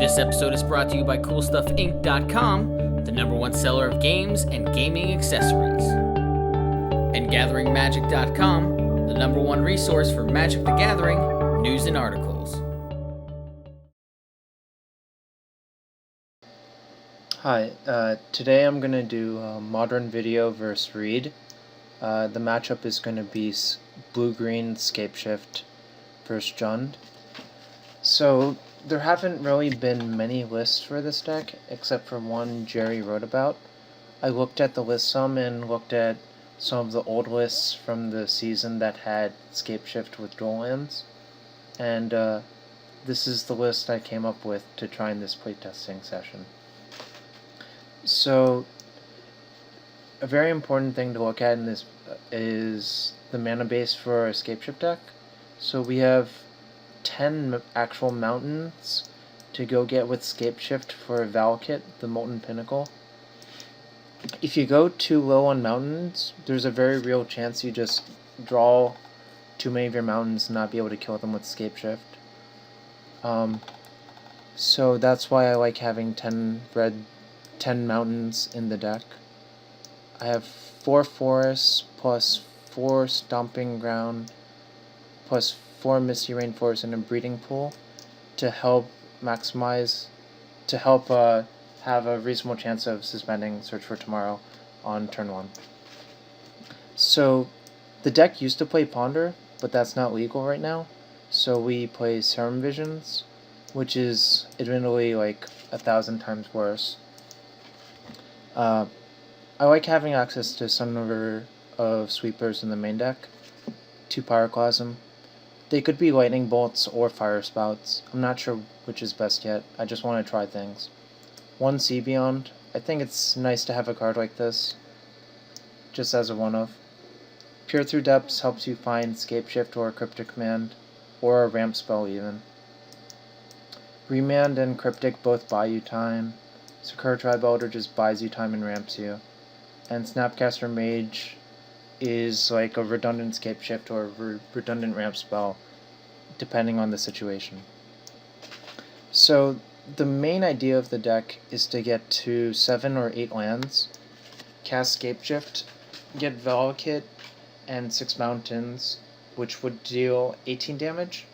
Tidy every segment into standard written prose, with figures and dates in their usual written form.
This episode is brought to you by CoolStuffInc.com, the #1 seller of games and gaming accessories. And GatheringMagic.com, the #1 resource for Magic the Gathering news and articles. Hi, today I'm going to do a Modern video versus Reid. The matchup is going to be Blue-Green Scapeshift versus Jund. So, there haven't really been many lists for this deck, except for one Jerry wrote about. I looked at the list some and looked at some of the old lists from the season that had Scapeshift with dual lands. And this is the list I came up with to try in this playtesting session. So, a very important thing to look at in this is the mana base for a Scapeshift deck. So we have 10 actual mountains to go get with Scapeshift for Valakut, the Molten Pinnacle. If you go too low on mountains, there's a very real chance you just draw too many of your mountains and not be able to kill them with Scapeshift. So that's why I like having 10 mountains in the deck. I have 4 forests plus 4 Stomping Ground plus 4 Misty Rainforest and a breeding pool to help have a reasonable chance of suspending Search for Tomorrow on turn 1. So the deck used to play Ponder, but that's not legal right now. So we play Serum Visions, which is admittedly like 1,000 times worse. I like having access to some number of sweepers in the main deck. 2 Pyroclasm. They could be Lightning Bolts or Firespouts. I'm not sure which is best yet. I just want to try things. 1 Sea Beyond. I think it's nice to have a card like this, just as a one-of. Peer Through Depths helps you find Scapeshift or a Cryptic Command, or a ramp spell even. Remand and Cryptic both buy you time. Sakura-Tribe Elder just buys you time and ramps you. And Snapcaster Mage is like a redundant Scapeshift or a redundant ramp spell, depending on the situation. So the main idea of the deck is to get to 7 or 8 lands, cast Scapeshift, get Valakut and 6 mountains, which would deal 18 damage.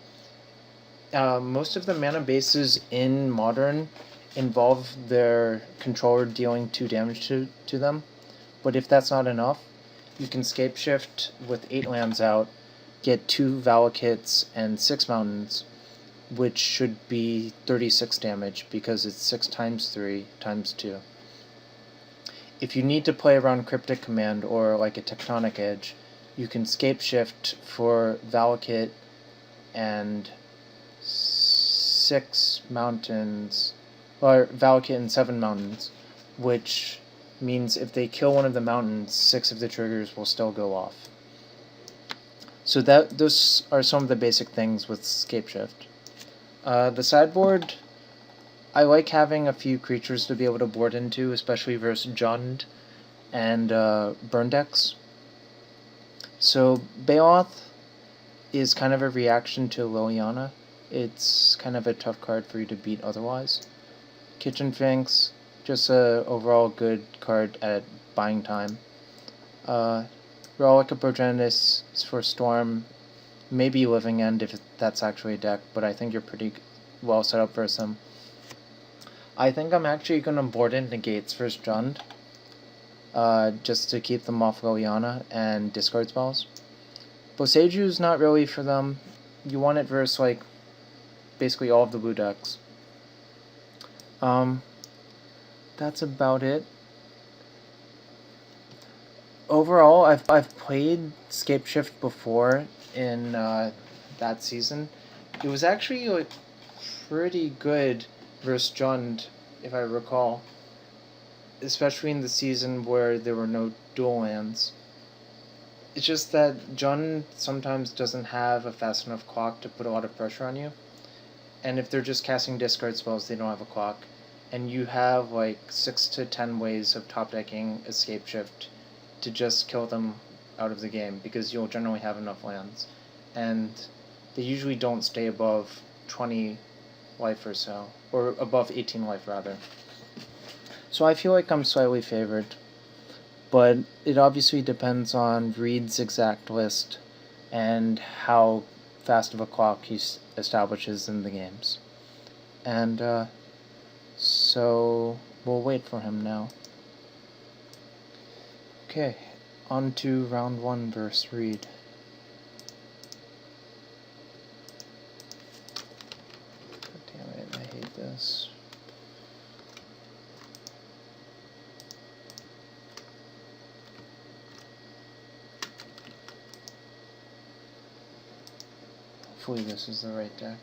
Most of the mana bases in Modern involve their controller dealing 2 damage to them, but if that's not enough, you can Scapeshift with 8 lands out, get 2 Valakuts and 6 mountains, which should be 36 damage because it's 6 times 3 times 2. If you need to play around Cryptic Command or like a Tectonic Edge, you can Scapeshift for Valakut and 6 mountains, or Valakut and 7 mountains, which means if they kill one of the mountains, 6 of the triggers will still go off. So those are some of the basic things with Scapeshift. The sideboard, I like having a few creatures to be able to board into, especially versus Jund and burn decks. So Beoth is kind of a reaction to Liliana. It's kind of a tough card for you to beat otherwise. Kitchen Finks, just a overall good card at buying time. Relic of Progenitus is for Storm, maybe Living End if that's actually a deck, but I think you're pretty well set up for some. I think I'm actually going to board in Negates versus Jund, just to keep them off Liliana and discard spells. Boseiju is not really for them. You want it versus like basically all of the blue decks. That's about it. Overall, I've played Scapeshift before in that season. It was actually like pretty good versus Jund, if I recall. Especially in the season where there were no dual lands. It's just that Jund sometimes doesn't have a fast enough clock to put a lot of pressure on you. And if they're just casting discard spells, they don't have a clock. And you have like 6 to 10 ways of top decking a Scapeshift to just kill them out of the game, because you'll generally have enough lands. And they usually don't stay above 20 life or so, or above 18 life rather. So I feel like I'm slightly favored, but it obviously depends on Reid's exact list and how fast of a clock he establishes in the games. And so we'll wait for him now. Okay, on to round 1 versus Reid. God damn it, I hate this. Hopefully this is the right deck.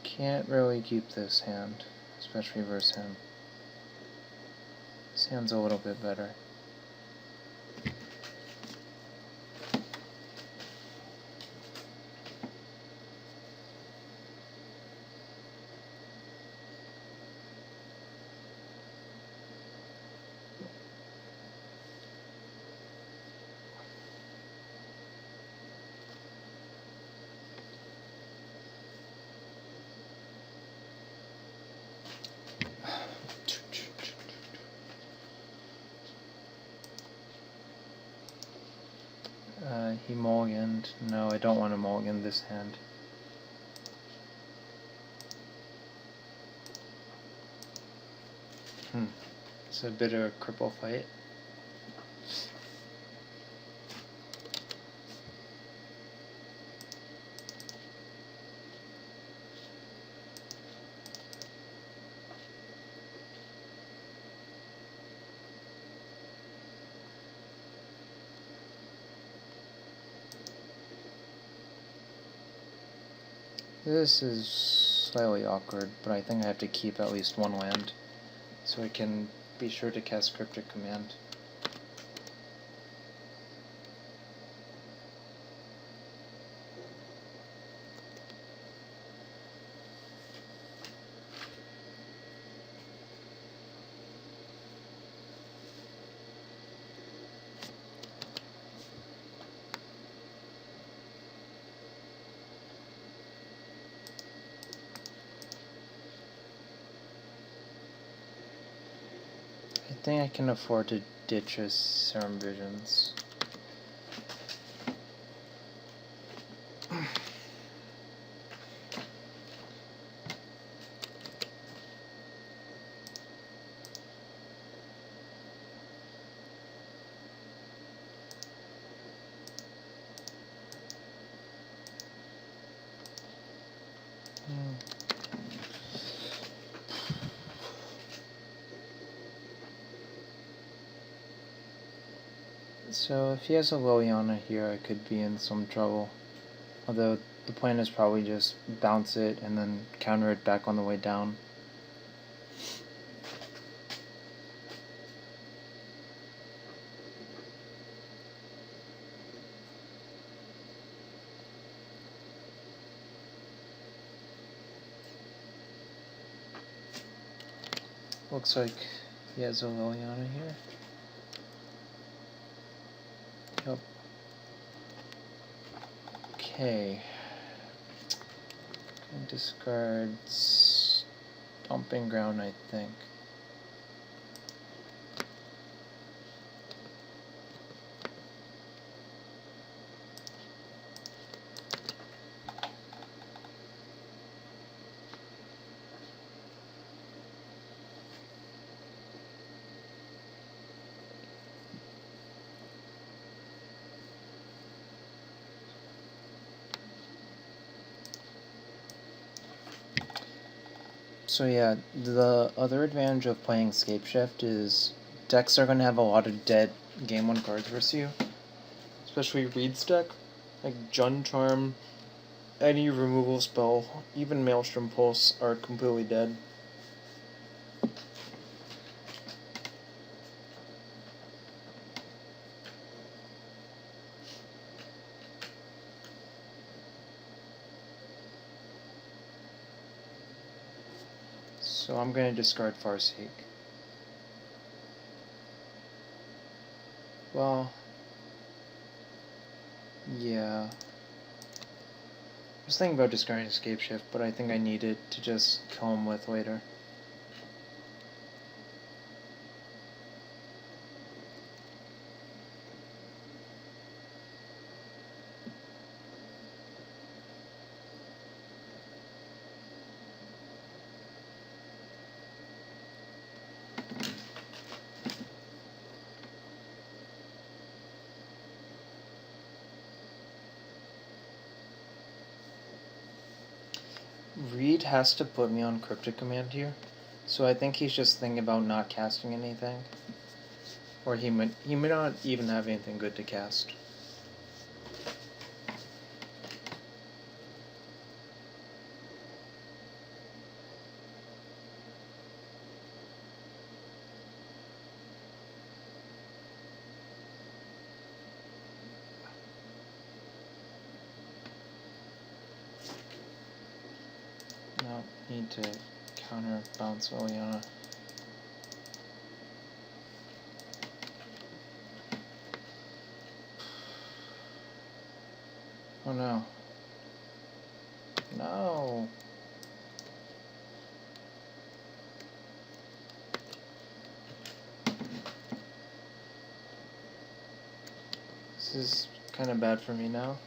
Can't really keep this hand, especially versus him. This hand's a little bit better. He mulliganed. No, I don't want to mulligan this hand. It's a bit of a cripple fight. This is slightly awkward, but I think I have to keep at least one land, so I can be sure to cast Cryptic Command. I think I can afford to ditch his Serum Visions. So if he has a Liliana here, I could be in some trouble. Although the plan is probably just bounce it and then counter it back on the way down. Looks like he has a Liliana here. Yep. Okay. Can discard Stomping Ground, I think. So yeah, the other advantage of playing Scapeshift is decks are going to have a lot of dead game 1 cards versus you. Especially Reid's deck. Like Jund Charm, any removal spell, even Maelstrom Pulse are completely dead. So I'm going to discard Farsake. Well, yeah. I was thinking about discarding Scapeshift, but I think I need it to just kill him with later. Reid has to put me on Cryptic Command here, so I think he's just thinking about not casting anything. Or he may not even have anything good to cast. No, need to counterbalance Oona. Oh no. No. This is kind of bad for me now.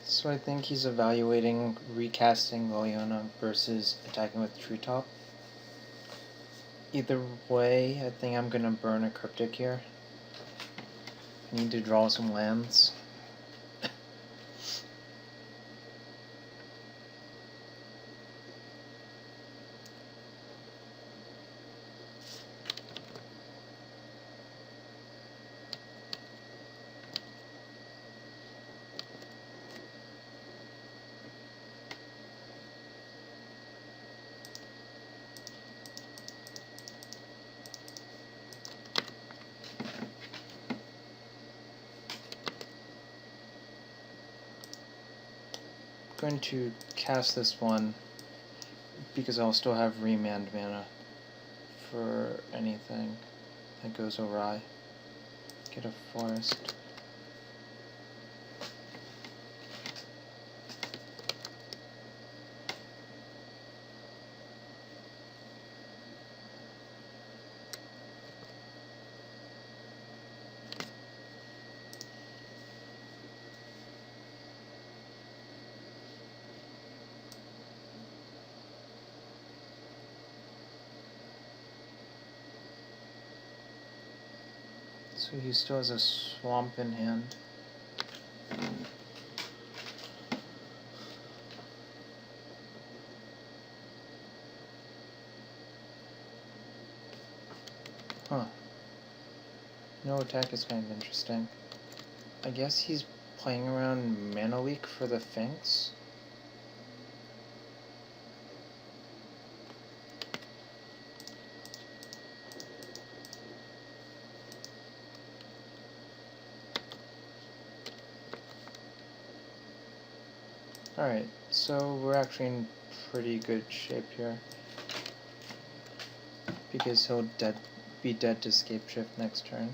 So I think he's evaluating recasting Oona versus attacking with Treetop. Either way, I think I'm gonna burn a Cryptic here. I need to draw some lands. Going to cast this one because I'll still have Remand mana for anything that goes awry. Get a forest. So he still has a swamp in hand. Huh. No attack is kind of interesting. I guess he's playing around Mana Leak for the Finks. Alright, so we're actually in pretty good shape here. Because he'll be dead to Scapeshift next turn.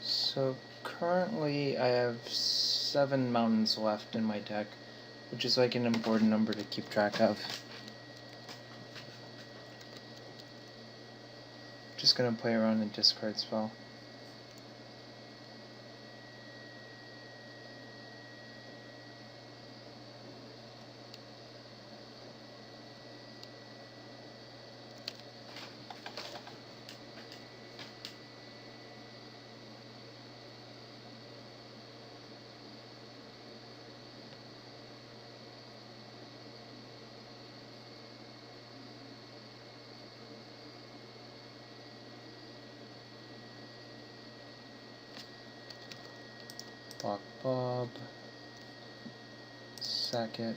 So currently I have 7 mountains left in my deck, which is like an important number to keep track of. Just gonna play around and discard spell. Block Bob. Sack it.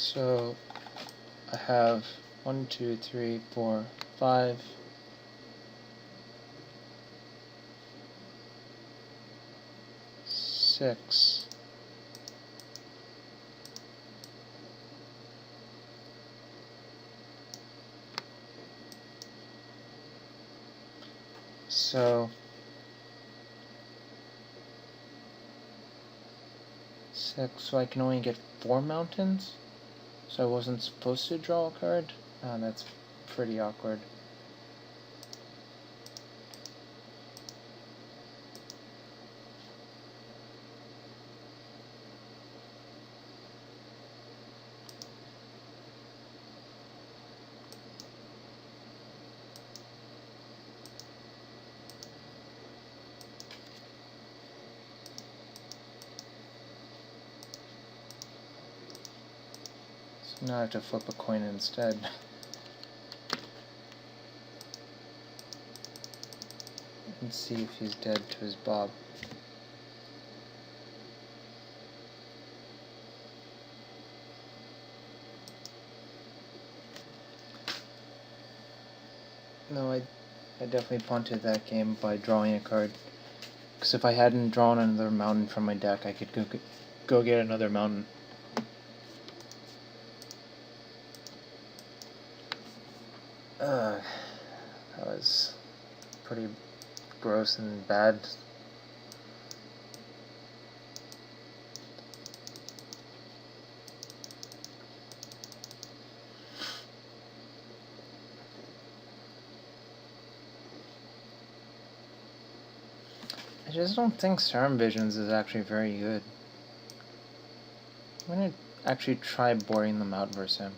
So I have 1, 2, 3, 4, 5. Six. So 6, so I can only get 4 mountains? So I wasn't supposed to draw a card? Oh, that's pretty awkward. Now I have to flip a coin instead. And see if he's dead to his Bob. No, I definitely punted that game by drawing a card. Because if I hadn't drawn another mountain from my deck, I could go get another mountain. That was pretty gross and bad. I just don't think Storm Visions is actually very good. I'm gonna actually try boarding them out versus him.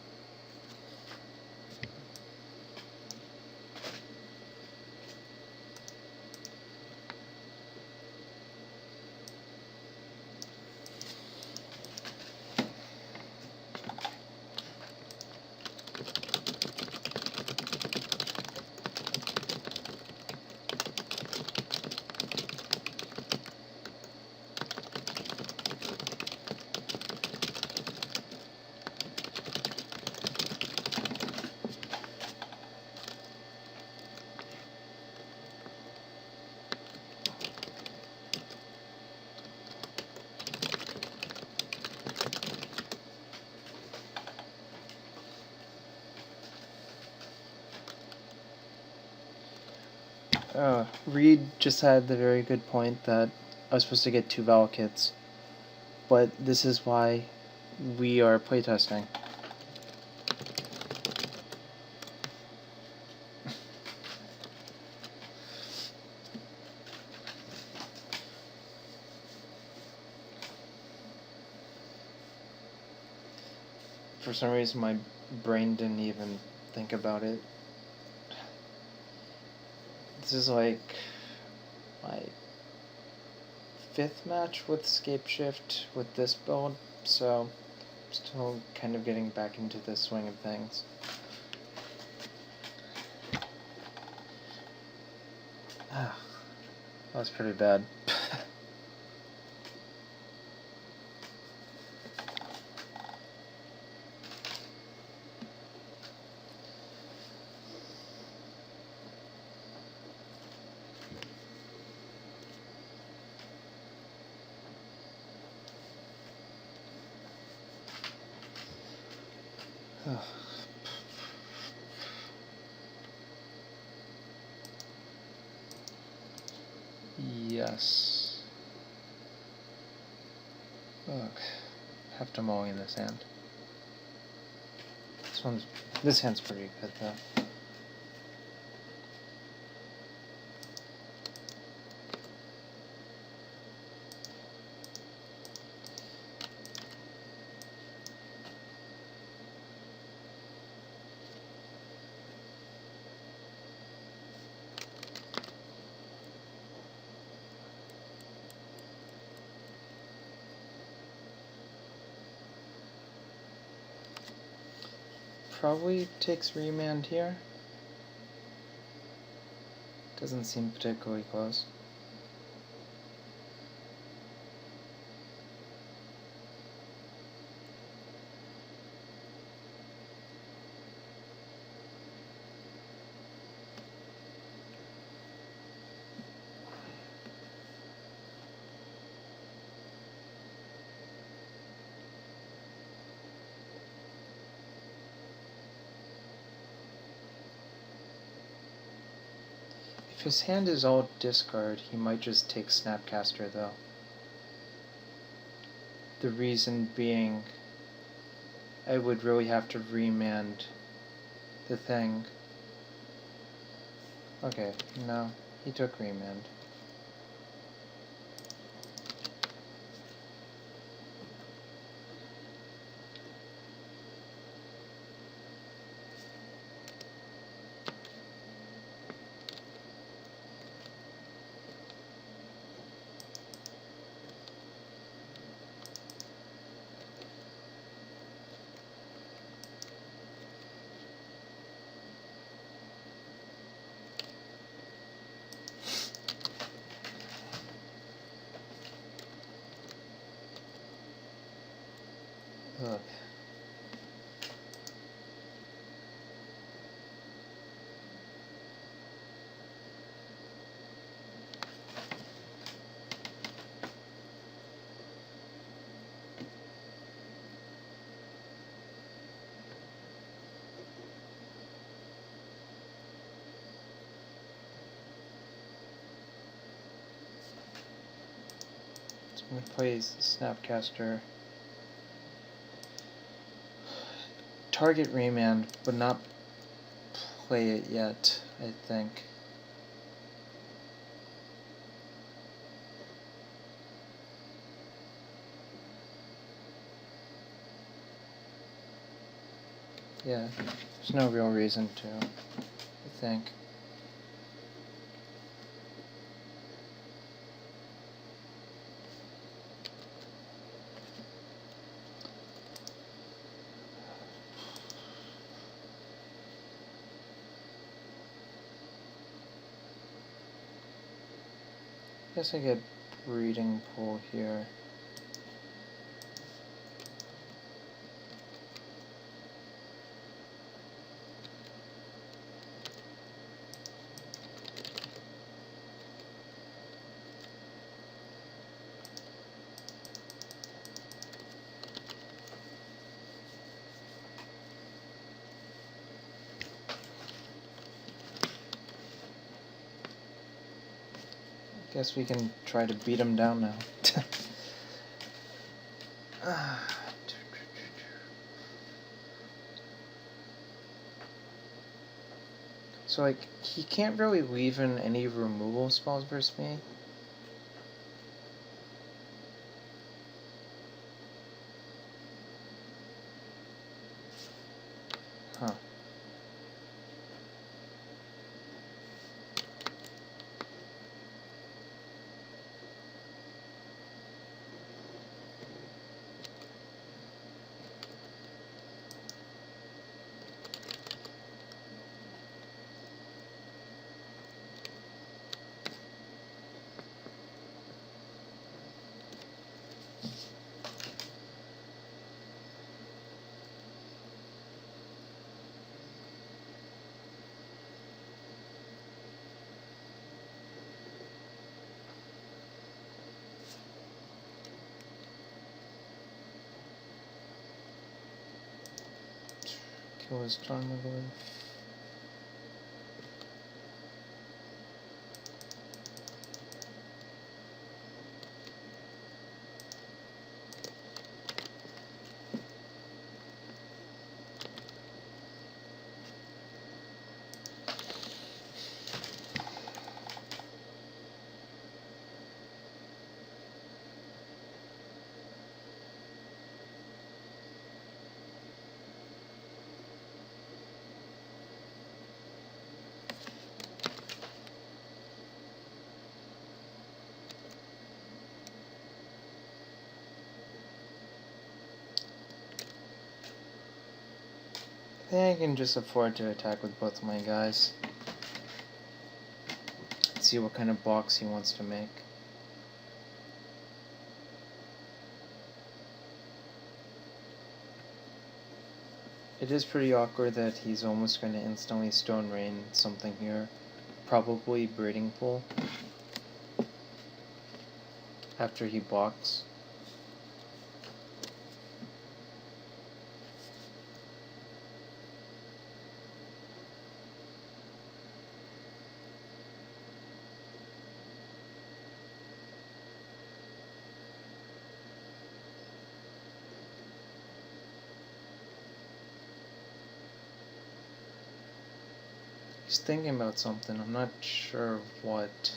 Reid just had the very good point that I was supposed to get 2 Valakuts, but this is why we are playtesting. For some reason my brain didn't even think about it. This is like my 5th match with Scapeshift with this build, so I'm still kind of getting back into the swing of things. That was pretty bad. Ugh. Yes. Look, have to mulligan this hand. This hand's pretty good though. Probably takes Remand here. Doesn't seem particularly close. If his hand is all discard, he might just take Snapcaster though. The reason being, I would really have to remand the thing. Okay, no, he took Remand. Look. So I'm going to play Snapcaster. Target Remand, but not play it yet, I think. Yeah, there's no real reason to, I think. Guess I get Breeding Pool here. Guess we can try to beat him down now. So, like, he can't really leave in any removal spells versus me. Huh. Kill his Charmaglyph. I think I can just afford to attack with both my guys. See what kind of box he wants to make. It is pretty awkward that he's almost going to instantly Stone Rain something here. Probably Breeding Pool. After he blocks. He's thinking about something, I'm not sure what.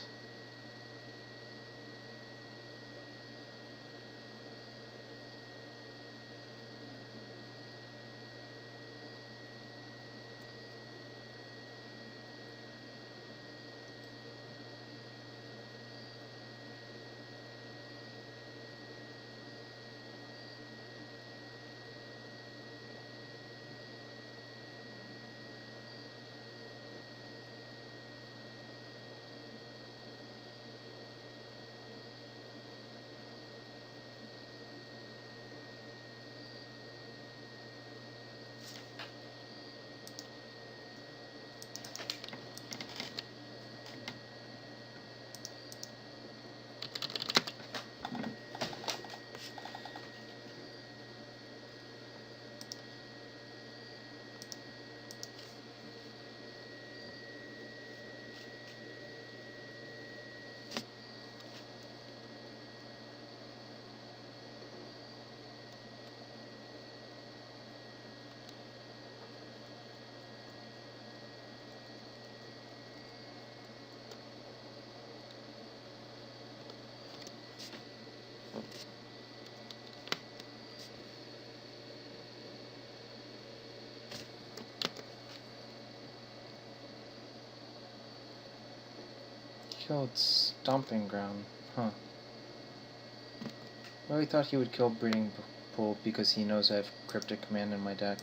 Killed Stomping Ground, huh. I really thought he would kill Breeding Pool because he knows I have Cryptic Command in my deck.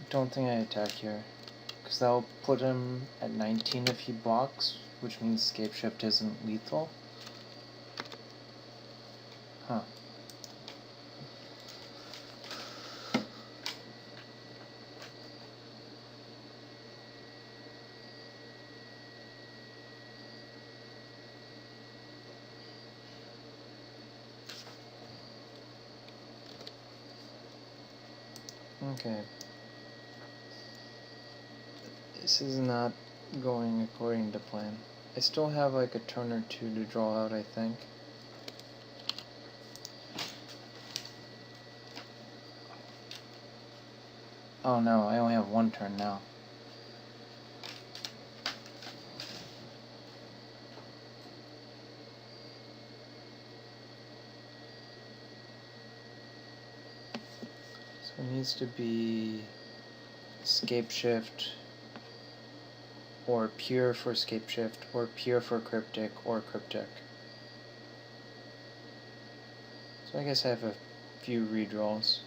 Don't think I attack here, because that'll put him at 19 if he blocks, which means Scapeshift isn't lethal. Huh. Okay. This is not going according to plan. I still have like a turn or two to draw out, I think. Oh no, I only have one turn now. So it needs to be Scapeshift, or pure for Scapeshift, or pure for Cryptic, or Cryptic. So I guess I have a few redraws.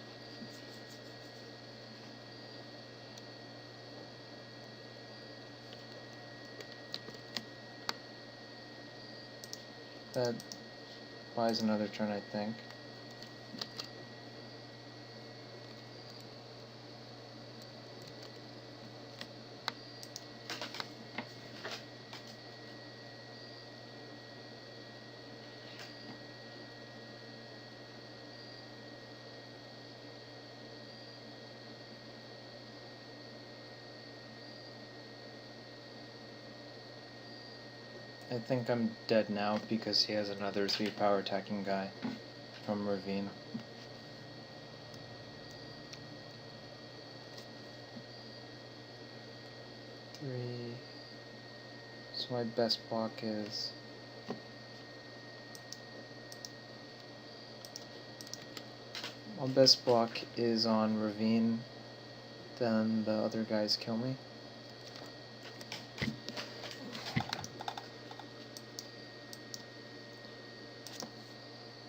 That buys another turn, I think. I think I'm dead now because he has another 3 power attacking guy from Ravine. Three. So my best block is on Ravine, then the other guys kill me.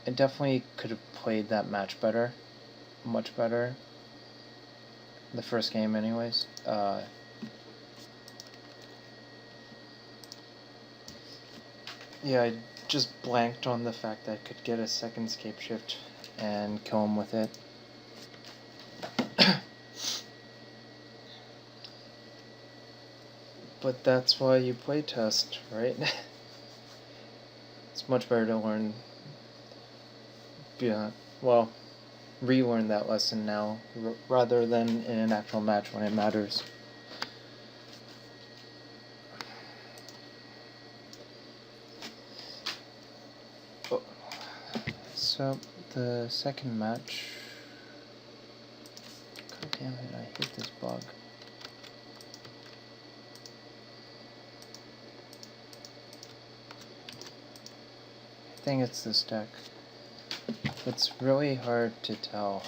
I definitely could have played that match better, much better. The first game anyways. Yeah, I just blanked on the fact that I could get a second Scapeshift and kill him with it. But that's why you play test, right? It's much better to learn. Yeah, well, relearn that lesson now, rather than in an actual match when it matters. Oh. So, the second match... God damn it, I hate this bug. I think it's this deck. It's really hard to tell.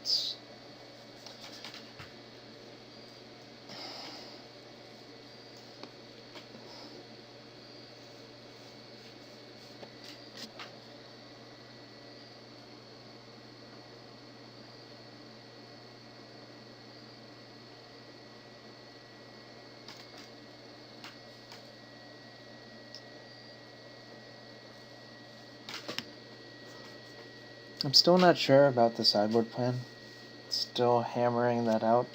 It's... I'm still not sure about the sideboard plan. Still hammering that out.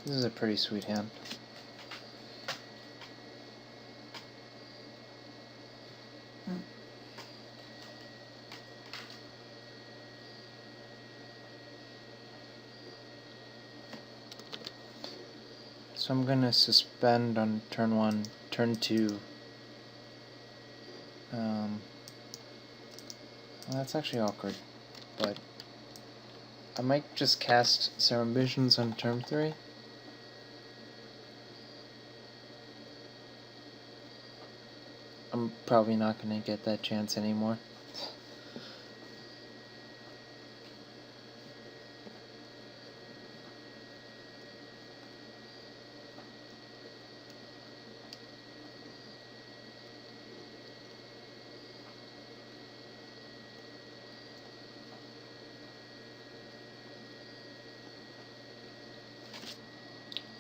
This is a pretty sweet hand. So I'm gonna suspend on turn 1, turn 2. Well, that's actually awkward, but I might just cast Serum Visions on turn 3. I'm probably not gonna get that chance anymore.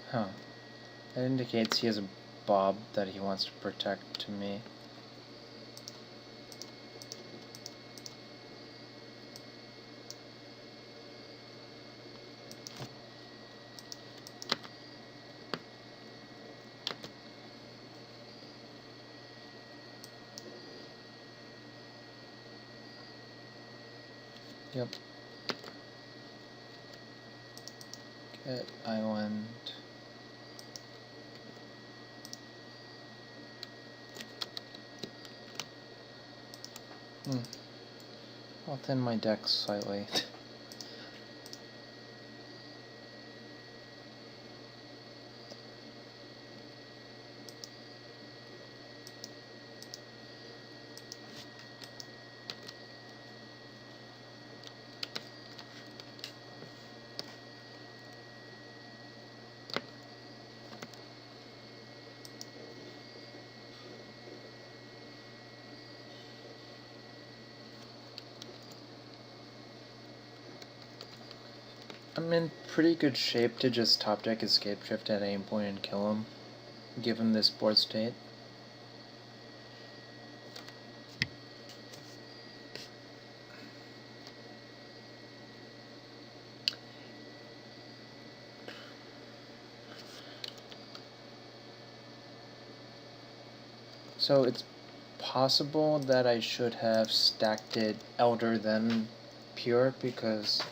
Huh. That indicates he has a Bob that he wants to protect to me. Yep. Get island. I'll thin my deck slightly. I'm in pretty good shape to just top deck his Scapeshift at any point and kill him, given this board state. So it's possible that I should have stacked it Elder then Pure, because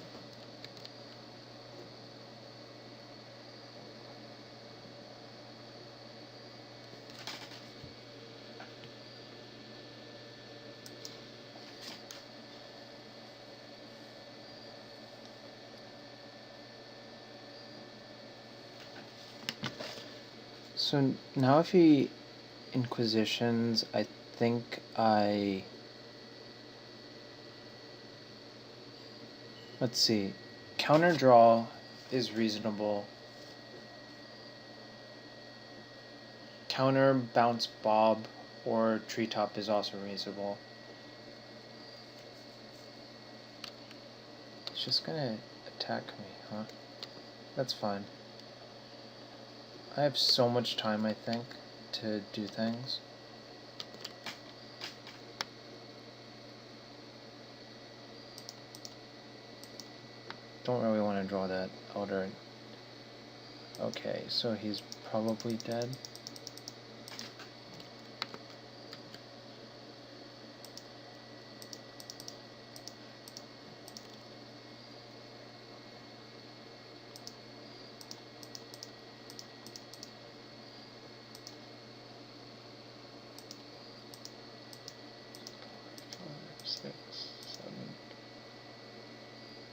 so now if he Inquisitions, I think let's see, counter draw is reasonable. Counter bounce Bob or Treetop is also reasonable. It's just gonna attack me, huh? That's fine. I have so much time, I think, to do things. Don't really want to draw that Elder. Okay, so he's probably dead.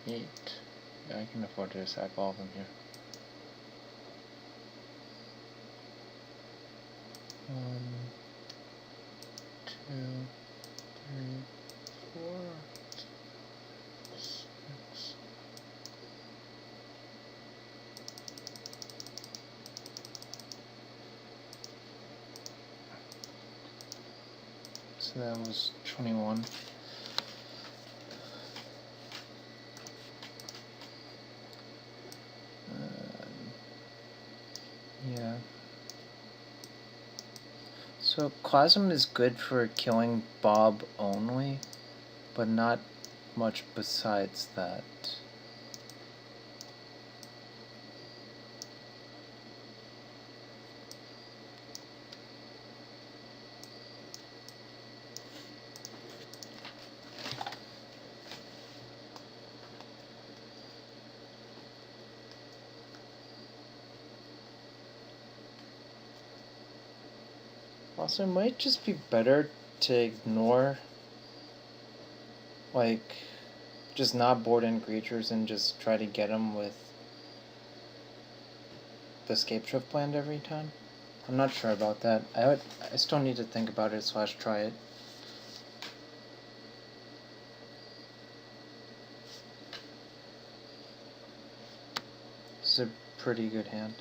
Yeah, I can afford to sack all of them here. 1, 2, 3, 4, 6. So that was 21. Yeah. So Plasm is good for killing Bob only, but not much besides that. Also, it might just be better to ignore, like, just not board in creatures and just try to get them with the Scapeshift planned every time. I'm not sure about that. I still need to think about it / try it. It's a pretty good hand.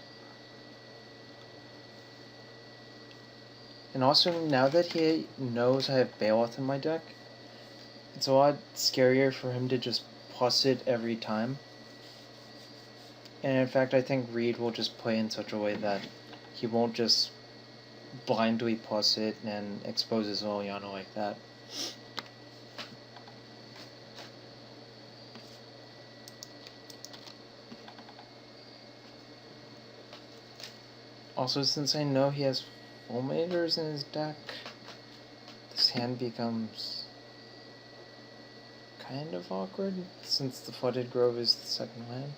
And also, now that he knows I have Bailiff in my deck, it's a lot scarier for him to just plus it every time. And in fact, I think Reid will just play in such a way that he won't just blindly plus it and expose his Liliana like that. Also, since I know he has Fulminators in his deck, this hand becomes kind of awkward, since the Flooded Grove is the second land.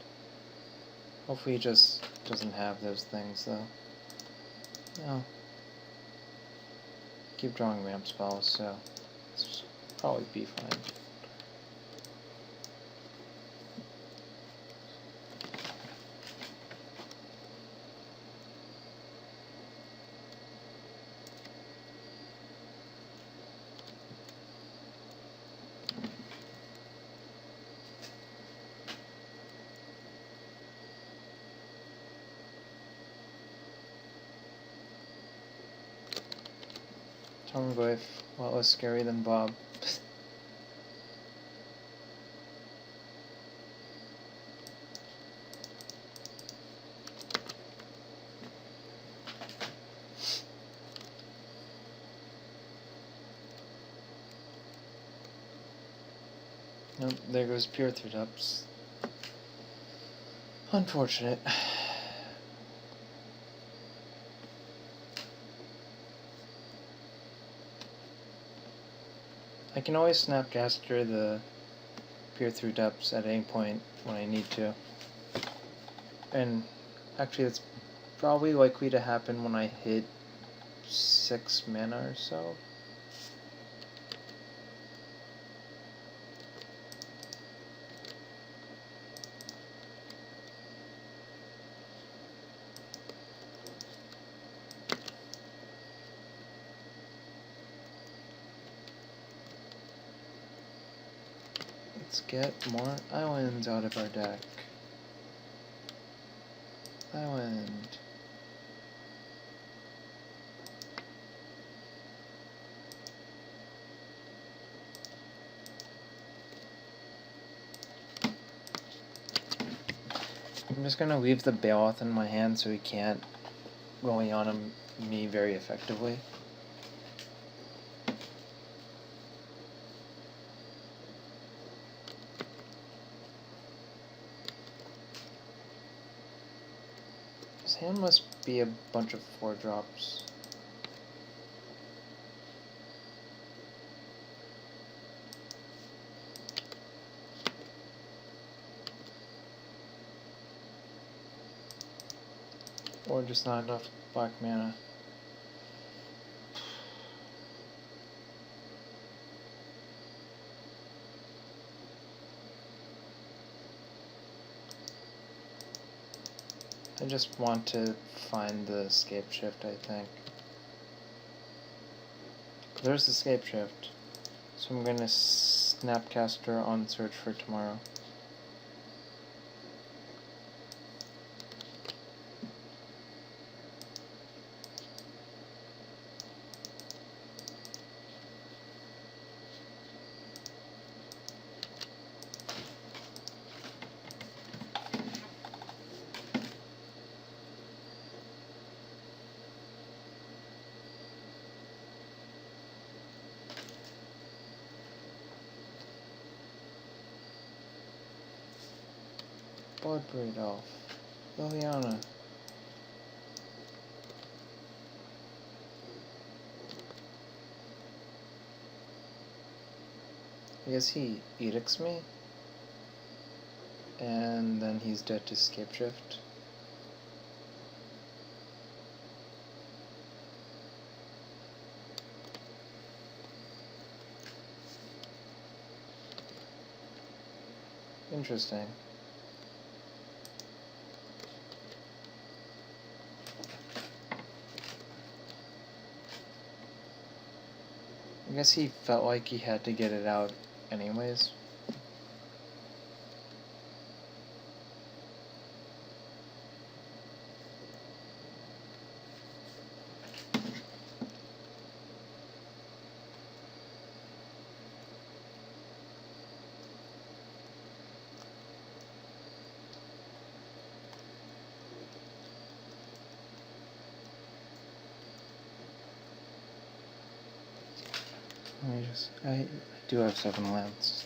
Hopefully he just doesn't have those things, though. No. Keep drawing ramp spells, so it's probably be fine. Tarmogoyf, a lot less scary than Bob. Nope, there goes pure 3-ups. Unfortunate. I can always Snapcaster the pure 3-ups at any point when I need to. And actually it's probably likely to happen when I hit 6 mana or so. Let's get more islands out of our deck. Island. I'm just gonna leave the Baloth in my hand so he can't really on me very effectively. His hand must be a bunch of 4-drops. Or just not enough black mana. I just want to find the Scapeshift, I think. There's the Scapeshift. So I'm gonna Snapcaster on search for tomorrow. Bloodbraid Elf. Liliana. I guess he edicts me. And then he's dead to Scapeshift. Interesting. I guess he felt like he had to get it out anyways. I do have 7 lands.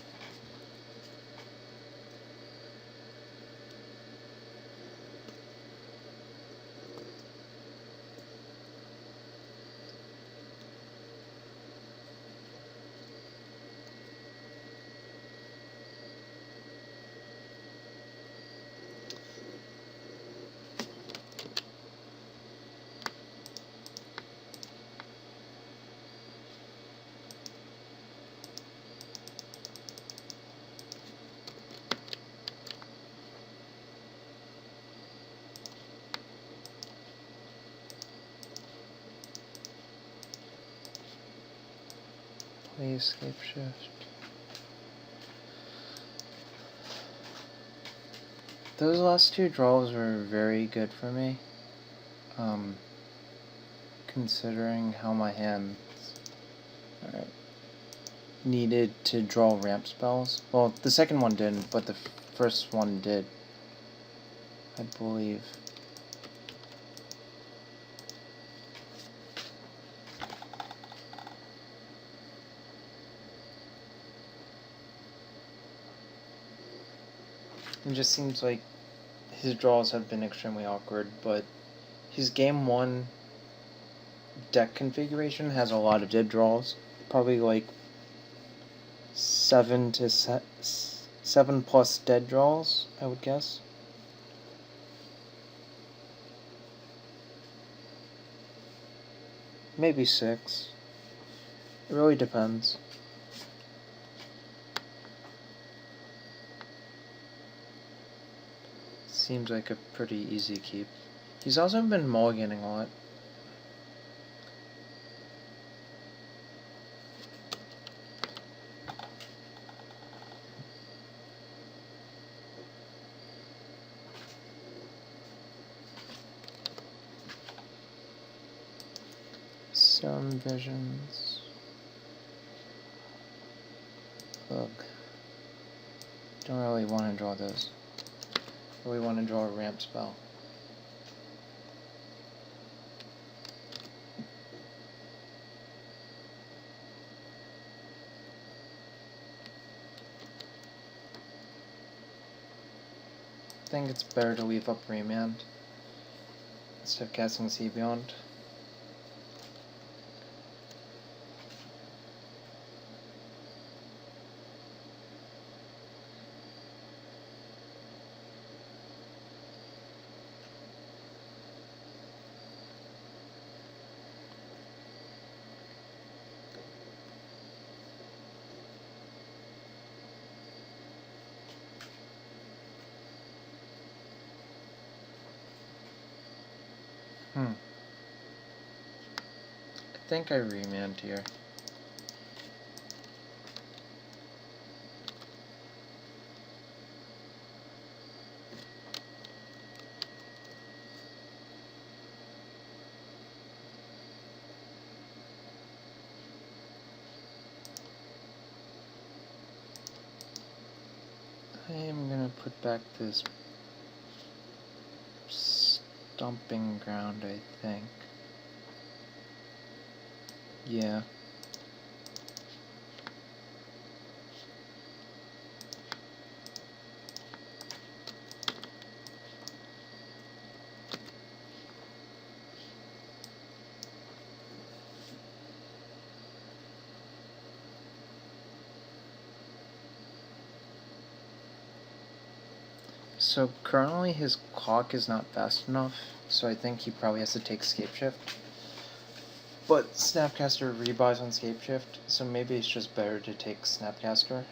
Please Scapeshift. Those last 2 draws were very good for me. Considering how my hands needed to draw ramp spells. Well, the second one didn't, but the first one did, I believe. It just seems like his draws have been extremely awkward, but his game 1 deck configuration has a lot of dead draws. Probably like 7 plus dead draws, I would guess. Maybe 6. It really depends. Seems like a pretty easy keep. He's also been mulliganing a lot. Some visions. Ugh. Don't really want to draw those. Really want to draw a ramp spell. I think it's better to leave up Remand instead of casting Sea Beyond. I think I Remand here. I am gonna put back this Stomping Ground, I think. Yeah. So currently his clock is not fast enough, so I think he probably has to take Scapeshift. But Snapcaster rebuys on Scapeshift, so maybe it's just better to take Snapcaster.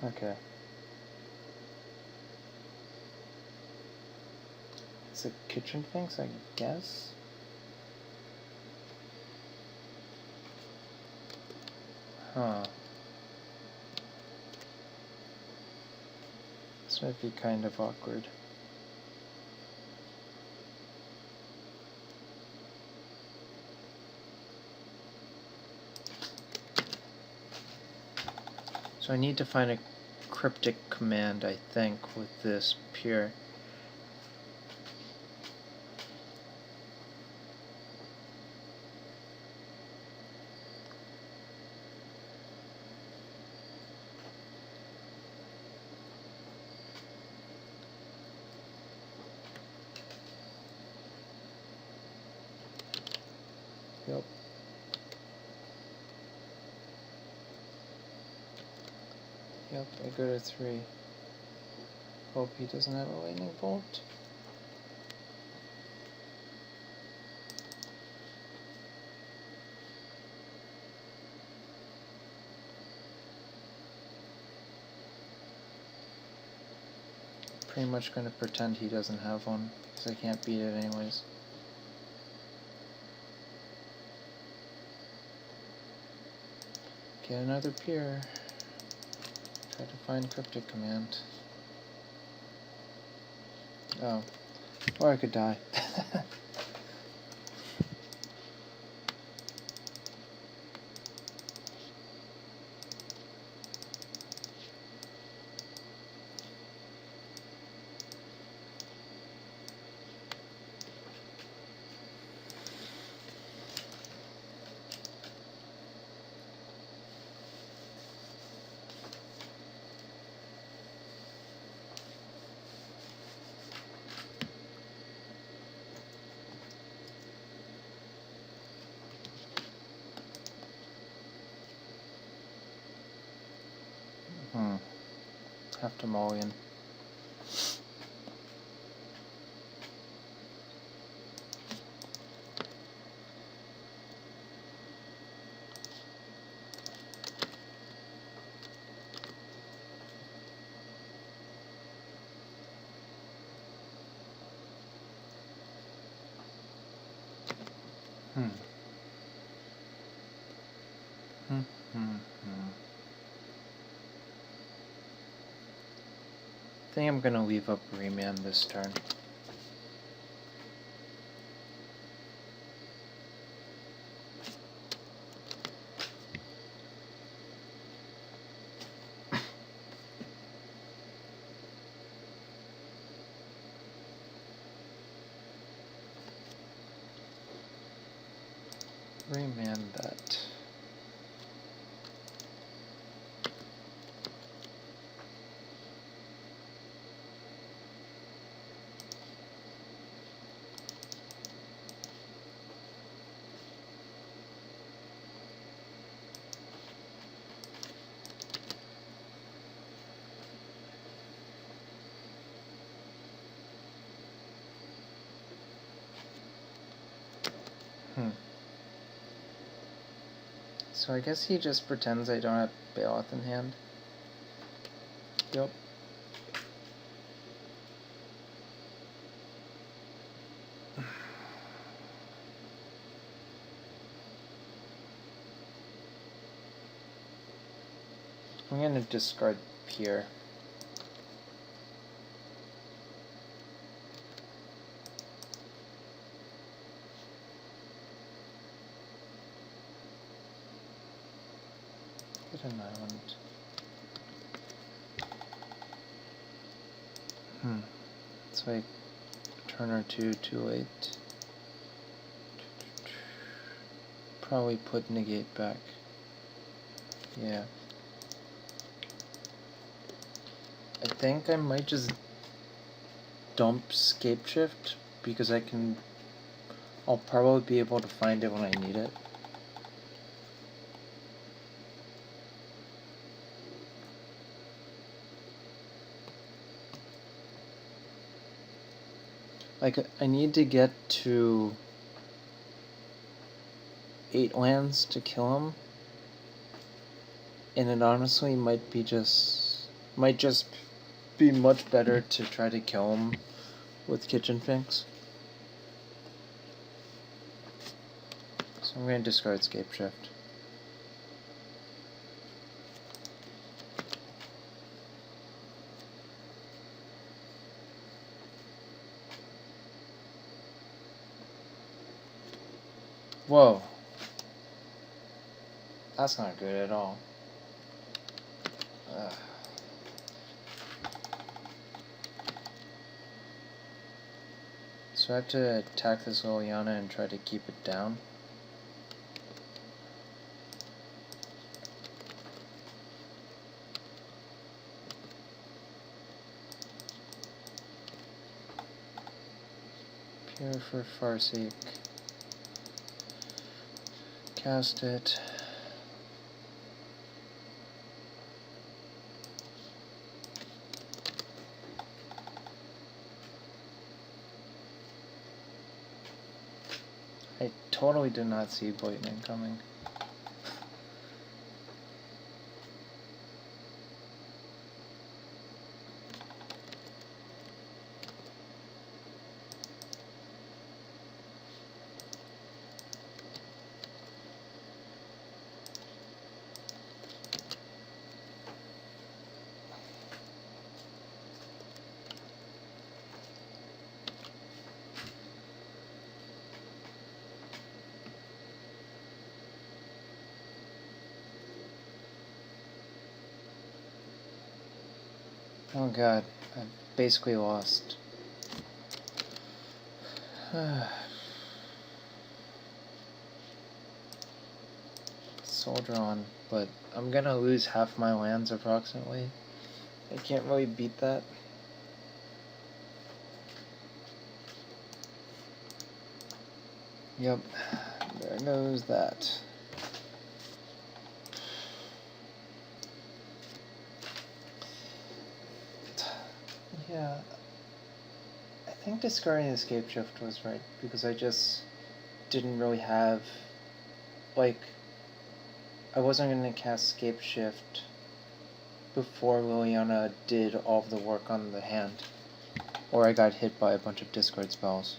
Okay. It's a Kitchen Finks, I guess? Huh. This might be kind of awkward. So I need to find a Cryptic Command, I think, with this Pure. Yep. Yep, I go to 3. Hope he doesn't have a lightning bolt. Pretty much going to pretend he doesn't have one, because I can't beat it anyways. Get another Pure. Try to find Cryptic Command. Oh. Or I could die. Have to mulligan. I think I'm gonna leave up Remand this turn. Remand that. So I guess he just pretends I don't have Bailoff in hand. Yep. I'm gonna discard Pier. Get an island. It's like turn or two too late. Probably put Negate back. Yeah. I think I might just dump Scapeshift because I'll probably be able to find it when I need it. Like, I need to get to 8 lands to kill him. And it honestly might just be much better to try to kill him with Kitchen Finks. So I'm going to discard Scapeshift. Whoa. That's not good at all. So I have to attack this Liliana and try to keep it down. Pure for Farseek. Cast it. I totally did not see Lightning coming. Oh god, I've basically lost. Soldier on, but I'm gonna lose half my lands approximately. I can't really beat that. Yep, there goes that. Yeah, I think discarding the Scapeshift was right, because I just didn't really have, like, I wasn't going to cast Scapeshift before Liliana did all of the work on the hand, or I got hit by a bunch of discard spells.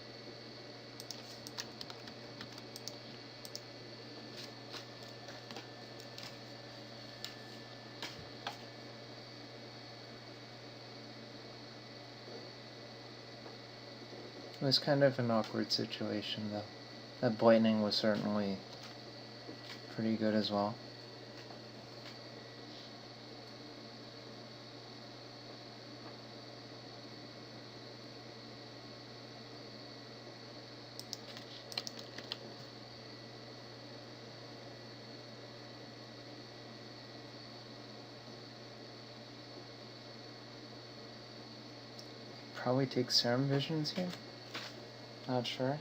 It was kind of an awkward situation, though. That Blightning was certainly pretty good as well. Probably take Serum Visions here? Not sure.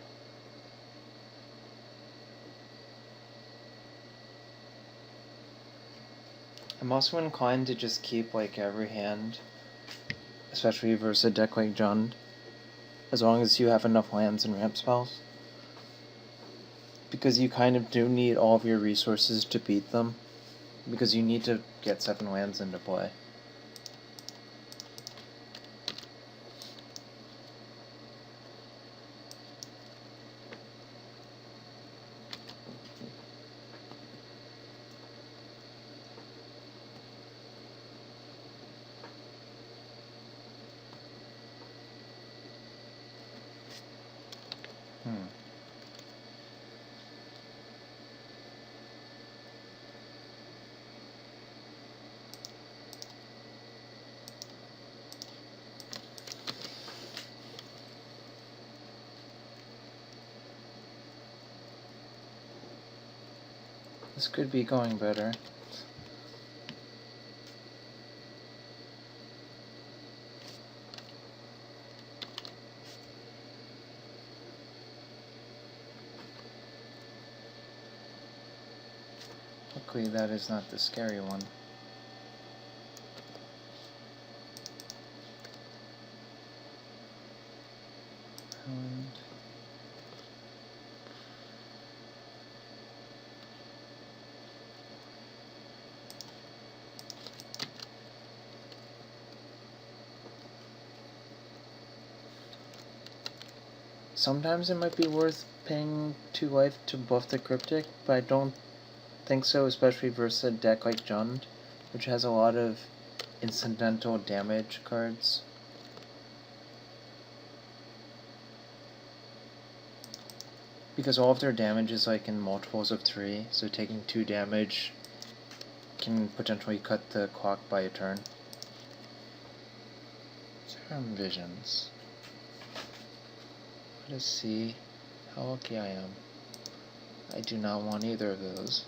I'm also inclined to just keep like every hand, especially versus a deck like Jund, as long as you have enough lands and ramp spells. Because you kind of do need all of your resources to beat them, because you need to get 7 lands into play. This could be going better. Luckily that is not the scary one. And sometimes it might be worth paying 2 life to buff the Cryptic, but I don't think so, especially versus a deck like Jund, which has a lot of incidental damage cards. Because all of their damage is like in multiples of 3, so taking 2 damage can potentially cut the clock by a turn. Serum Visions. Let us see how lucky I am. I do not want either of those.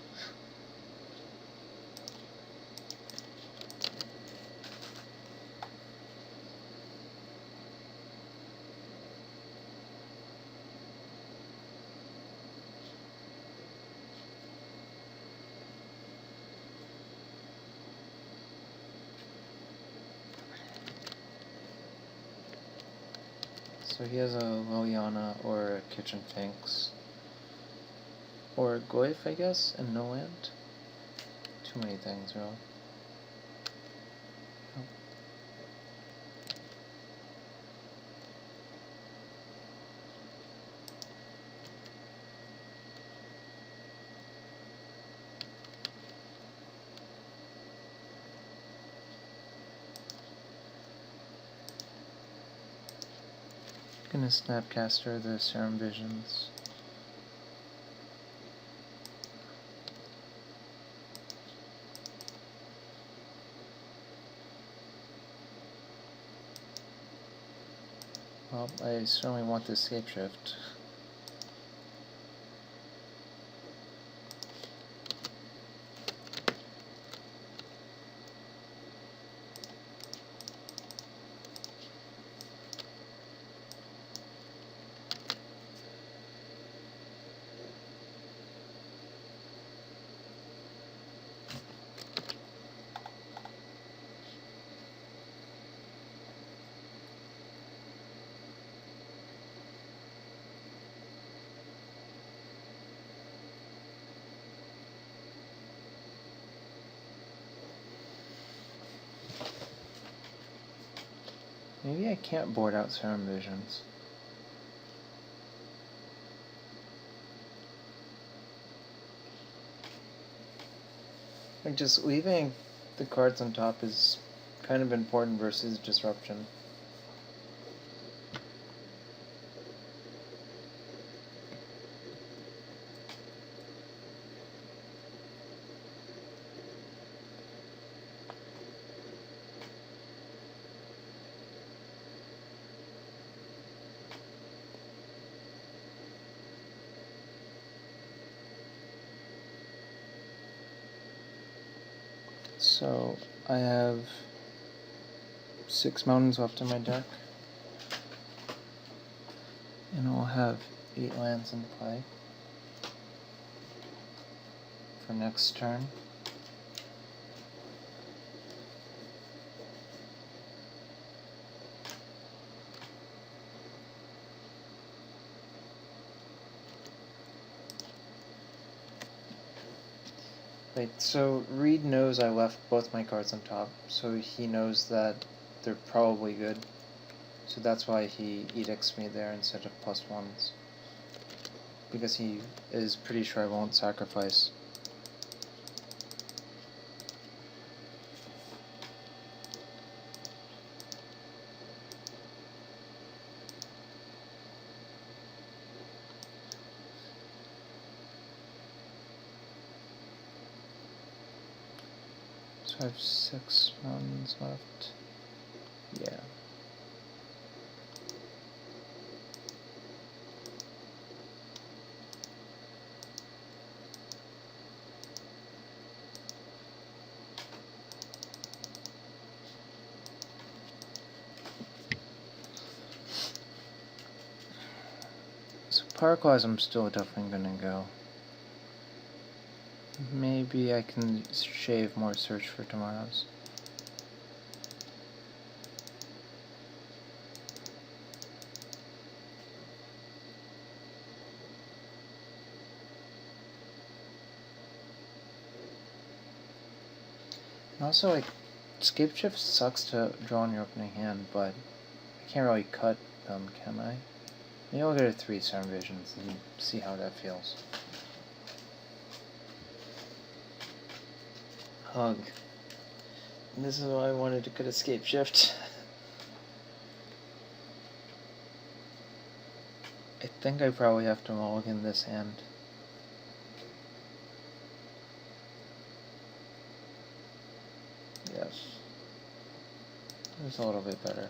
So he has a Liliana or a Kitchen Finks. Or a Glyph, I guess, and no land. Too many things, really. Oh. Gonna Snapcaster the Serum Visions. Well, I certainly want this Scapeshift. Maybe I can't board out Serum Visions. Like, just leaving the cards on top is kind of important versus disruption. So, I have 6 mountains left in my deck. And I'll have 8 lands in play for next turn. Wait, so Reid knows I left both my cards on top, so he knows that they're probably good. So that's why he edicts me there instead of +1s. Because he is pretty sure I won't sacrifice. So I have 6 mountains left. Yeah. So Park-wise, I'm still definitely gonna go. Maybe I can shave more Search for Tomorrows. And also, like, Scapeshift sucks to draw on your opening hand, but I can't really cut them, can I? Maybe I'll get a 3 Serum Visions and see how that feels. Hug. And this is why I wanted to cut a Scapeshift. I think I probably have to mulligan this hand. Yes. It was a little bit better.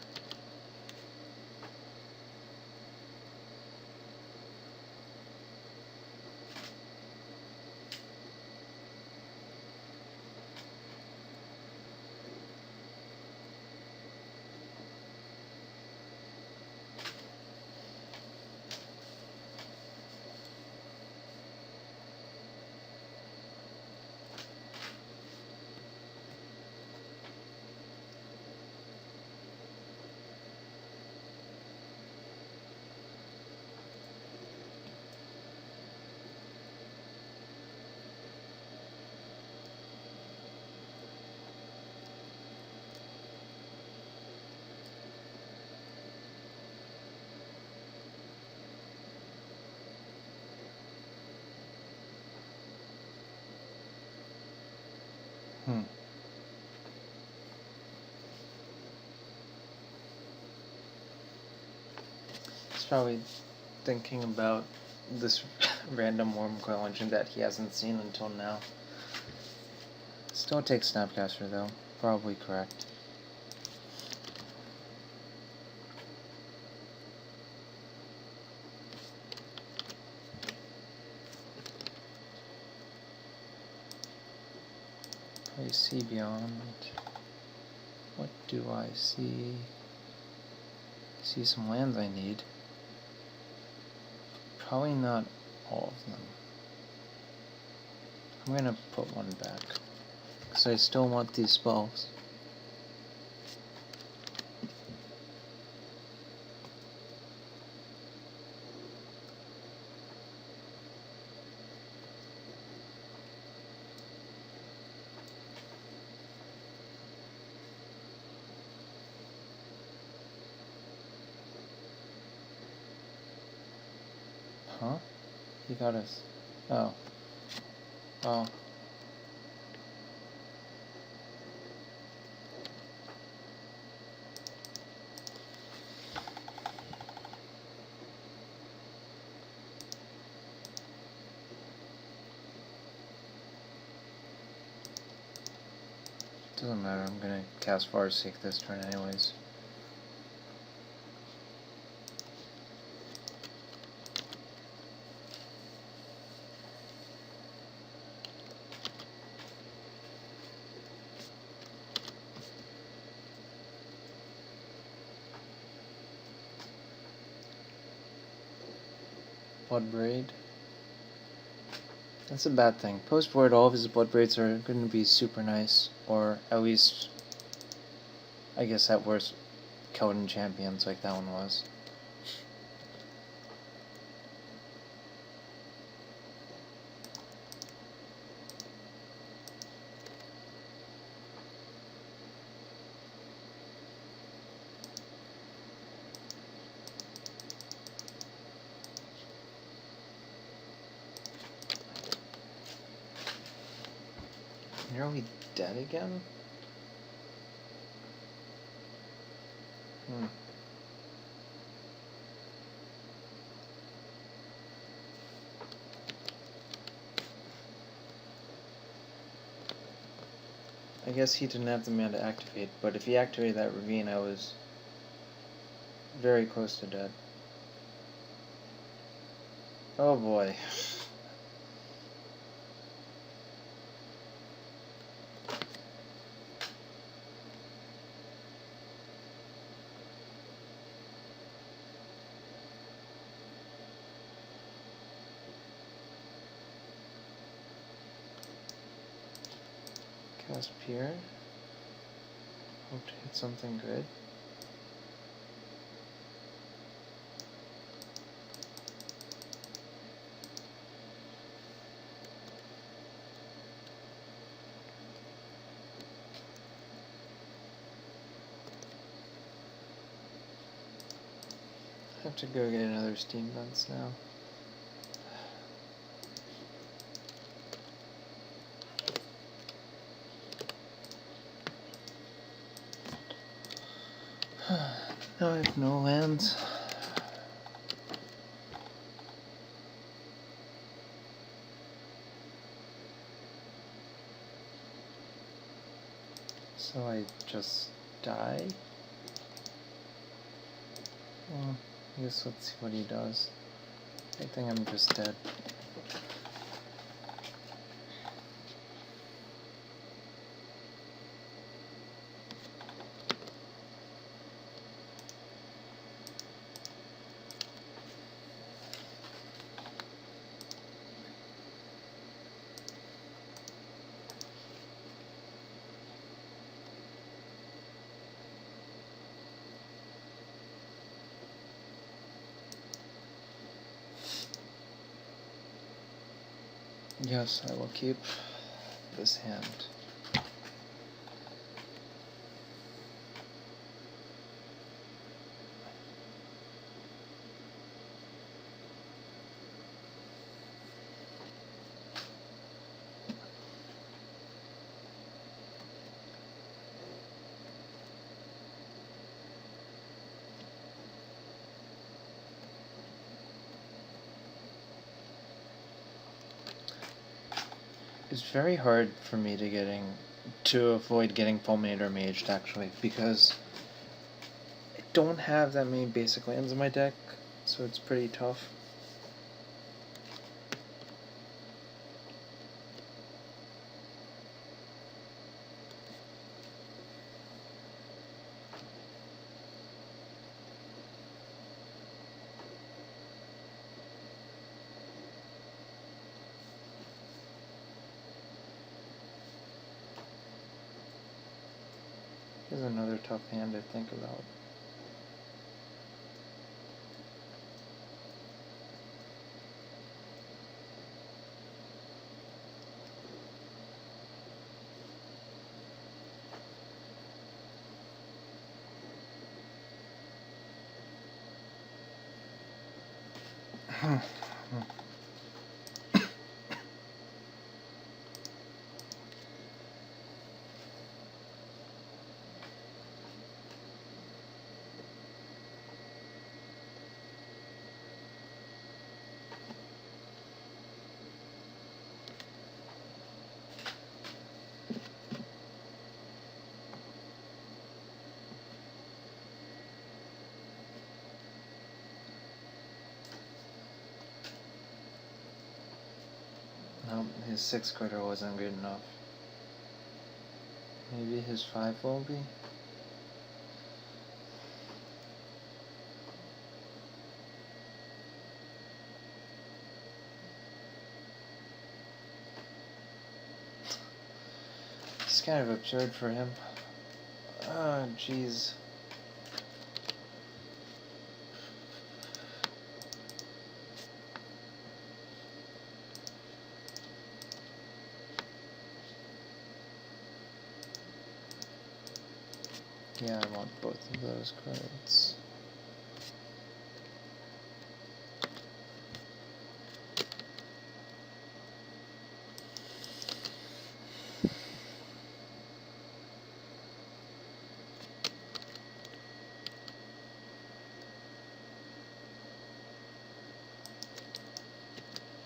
He's probably thinking about this random Wormcoil engine that he hasn't seen until now. Still take Snapcaster though, probably correct. I see beyond. What do I see? I see some lands I need. Probably not all of them. I'm gonna put one back, because I still want these spells. Huh? He got us. Oh. Oh. Doesn't matter, I'm gonna cast Farseek this turn anyways. Bloodbraid. That's a bad thing. Post-board, all of his Bloodbraids are going to be super nice, or at least, I guess at worst, Keldon Champions like that one was. Nearly dead again? I guess he didn't have the mana to activate, but if he activated that Ravine, I was very close to dead. Oh boy. Cast Pier. Hope to hit something good. I have to go get another Steam Vents now. Now I have no lands. So I just die? Well, I guess let's see what he does. I think I'm just dead. Yes, I will keep this hand. It's very hard for me to avoid getting Fulminator Maged actually, because I don't have that many basic lands in my deck, so it's pretty tough. Here's another tough hand to think about. his 6 critter wasn't good enough. Maybe his 5 will be? It's kind of absurd for him. Oh, jeez. Yeah, I want both of those cards.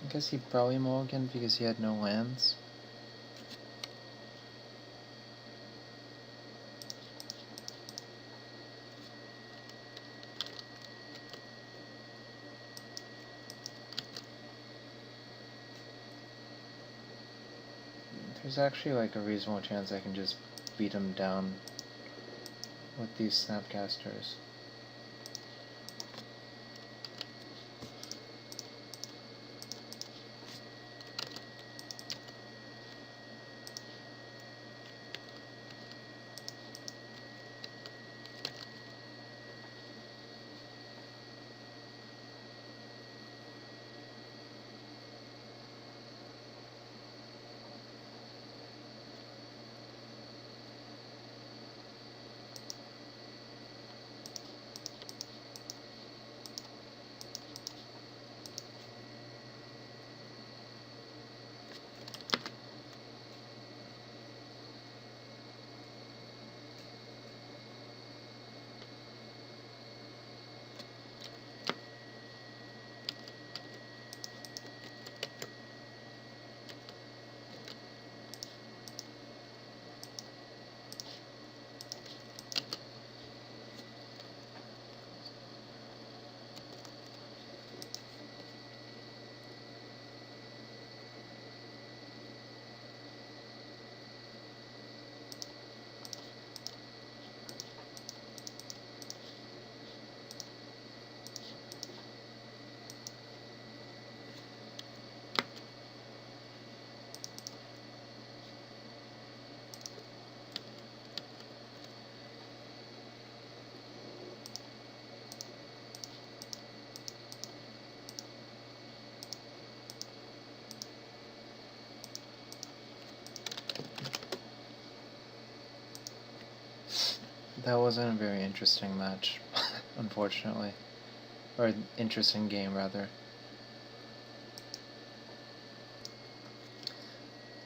I guess he probably mulliganed because he had no lands. There's actually like a reasonable chance I can just beat him down with these Snapcasters. That wasn't a very interesting match, unfortunately. Or interesting game, rather.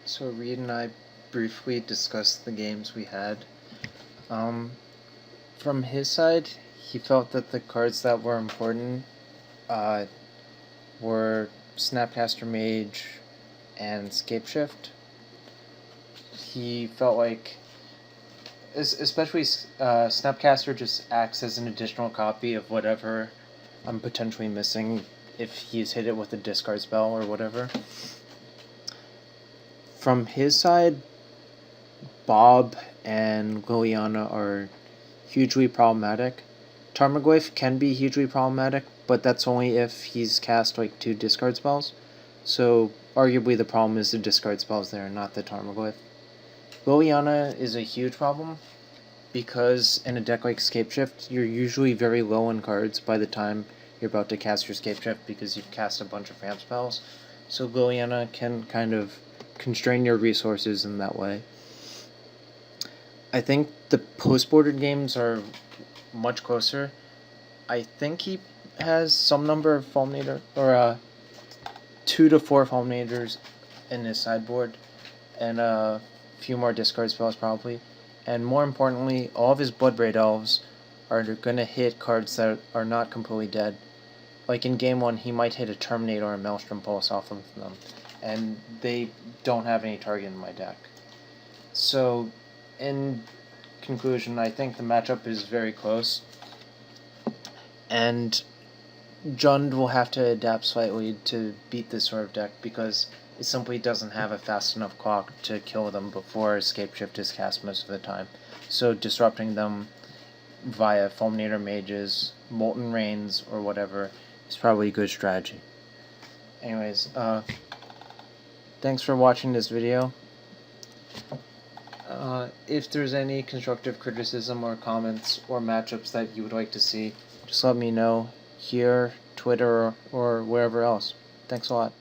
So Reid and I briefly discussed the games we had. From his side, he felt that the cards that were important were Snapcaster Mage and Scapeshift. He felt like, especially Snapcaster just acts as an additional copy of whatever I'm potentially missing if he's hit it with a discard spell or whatever. From his side, Bob and Liliana are hugely problematic. Tarmogoyf can be hugely problematic, but that's only if he's cast like 2 discard spells. So arguably the problem is the discard spells there, not the Tarmogoyf. Liliana is a huge problem because in a deck like Scapeshift, you're usually very low on cards by the time you're about to cast your Scapeshift because you've cast a bunch of ramp spells. So Liliana can kind of constrain your resources in that way. I think the post-bordered games are much closer. I think he has some number of Fulminator, or 2 to 4 Fulminators in his sideboard, and a few more discard spells probably. And more importantly, all of his Bloodbraid Elves are going to hit cards that are not completely dead. Like in game 1, he might hit a Terminator or a Maelstrom Pulse off of them, and they don't have any target in my deck. So, in conclusion, I think the matchup is very close, and Jund will have to adapt slightly to beat this sort of deck because it simply doesn't have a fast enough clock to kill them before Scapeshift is cast most of the time. So disrupting them via Fulminator Mages, Molten Rains, or whatever is probably a good strategy. Anyways, thanks for watching this video. If there's any constructive criticism or comments or matchups that you would like to see, just let me know here, Twitter, or wherever else. Thanks a lot.